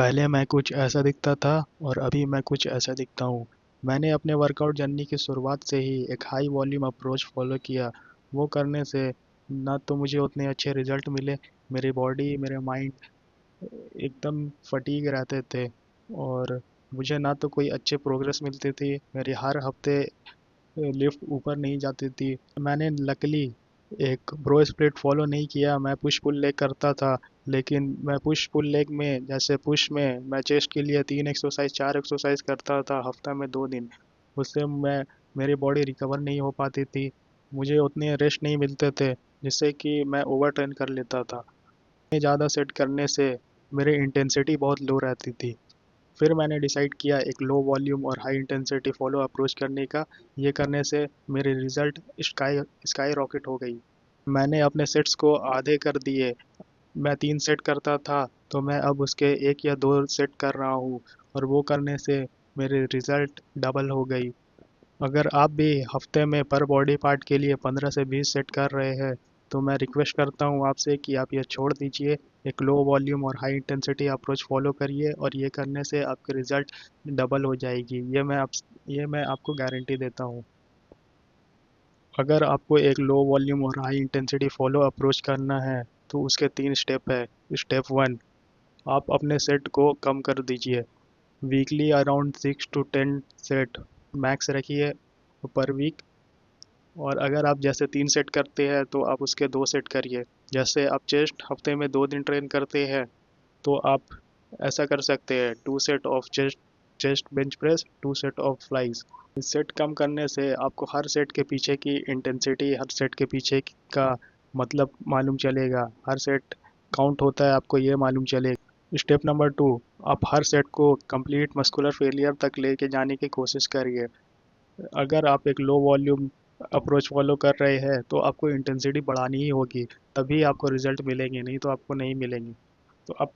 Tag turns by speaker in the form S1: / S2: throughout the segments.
S1: पहले मैं कुछ ऐसा दिखता था और अभी मैं कुछ ऐसा दिखता हूँ। मैंने अपने वर्कआउट जर्नी की शुरुआत से ही एक हाई वॉल्यूम अप्रोच फॉलो किया। वो करने से ना तो मुझे उतने अच्छे रिजल्ट मिले, मेरी बॉडी मेरे माइंड एकदम फटीग रहते थे और मुझे ना तो कोई अच्छे प्रोग्रेस मिलती थी, मेरी हर हफ्ते लिफ्ट ऊपर नहीं जाती थी। मैंने लकीली एक ब्रो स्प्लिट फॉलो नहीं किया। मैं पुश पुल लेग करता था, लेकिन मैं पुश पुल लेग में जैसे पुश में मैं चेस्ट के लिए 3 एक्सरसाइज 4 एक्सरसाइज करता था हफ्ता में 2 दिन। उससे मैं मेरी बॉडी रिकवर नहीं हो पाती थी, मुझे उतने रेस्ट नहीं मिलते थे, जिससे कि मैं ओवर ट्रेन कर लेता था। ज़्यादा सेट करने से मेरी इंटेंसिटी बहुत लो रहती थी। फिर मैंने डिसाइड किया एक लो वॉल्यूम और हाई इंटेंसिटी फॉलो अप्रोच करने का। ये करने से मेरे रिजल्ट स्काई स्काई रॉकेट हो गई। मैंने अपने सेट्स को आधे कर दिए। मैं 3 सेट करता था, तो मैं अब उसके 1 या 2 सेट कर रहा हूँ, और वो करने से मेरे रिजल्ट डबल हो गई। अगर आप भी हफ्ते में पर बॉडी पार्ट के लिए 15 से 20 सेट कर रहे हैं, तो मैं रिक्वेस्ट करता हूँ आपसे कि आप ये छोड़ दीजिए। एक लो वॉल्यूम और हाई इंटेंसिटी अप्रोच फॉलो करिए, और ये करने से आपके रिजल्ट डबल हो जाएगी। ये मैं आपको गारंटी देता हूँ। अगर आपको एक लो वॉल्यूम और हाई इंटेंसिटी फॉलो अप्रोच करना है, तो उसके 3 स्टेप है। स्टेप 1, आप अपने सेट को कम कर दीजिए। Weekly around 6 to 10 set max रखिए पर वीक। और अगर आप जैसे 3 सेट करते हैं, तो आप उसके 2 सेट करिए। जैसे आप चेस्ट हफ्ते में 2 दिन ट्रेन करते हैं, तो आप ऐसा कर सकते हैं: 2 set of chest chest bench press, 2 set of flies. Set कम करने से आपको हर सेट के पीछे की इंटेंसिटी, हर सेट के पीछे का मतलब मालूम चलेगा, हर सेट काउंट होता है, आपको ये मालूम चलेगा। स्टेप नंबर 2, आप हर सेट को कंप्लीट मस्कुलर फेलियर तक लेके जाने की कोशिश करिए। अगर आप एक लो वॉल्यूम अप्रोच फॉलो कर रहे हैं, तो आपको इंटेंसिटी बढ़ानी ही होगी, तभी आपको रिजल्ट मिलेंगे, नहीं तो आपको नहीं मिलेंगे। तो अब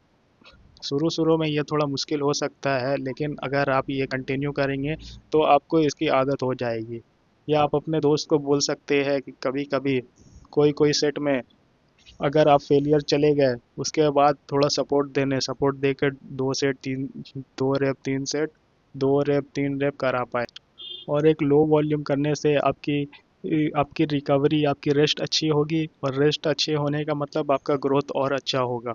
S1: शुरू शुरू में ये थोड़ा मुश्किल हो सकता है, लेकिन अगर आप ये कंटिन्यू करेंगे तो आपको इसकी आदत हो जाएगी। या आप अपने दोस्त को बोल सकते हैं कि कभी कभी कोई कोई सेट में अगर आप फेलियर चले गए, उसके बाद थोड़ा सपोर्ट देकर 2 रेप 3 सेट 2 रेप 3 रेप करा पाए। और एक लो वॉल्यूम करने से आपकी रिकवरी, आपकी रेस्ट अच्छी होगी, और रेस्ट अच्छे होने का मतलब आपका ग्रोथ और अच्छा होगा।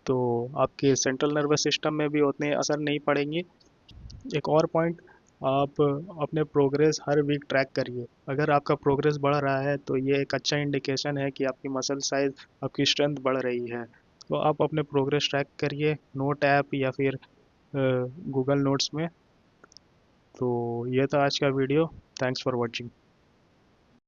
S1: तो आपके सेंट्रल नर्वस सिस्टम में भी उतने असर नहीं पड़ेंगे। एक और पॉइंट, आप अपने प्रोग्रेस हर वीक ट्रैक करिए। अगर आपका प्रोग्रेस बढ़ रहा है, तो ये एक अच्छा इंडिकेशन है कि आपकी मसल साइज, आपकी स्ट्रेंथ बढ़ रही है। तो आप अपने प्रोग्रेस ट्रैक करिए नोट ऐप या फिर गूगल नोट्स में। तो ये था आज का वीडियो। Thanks for watching.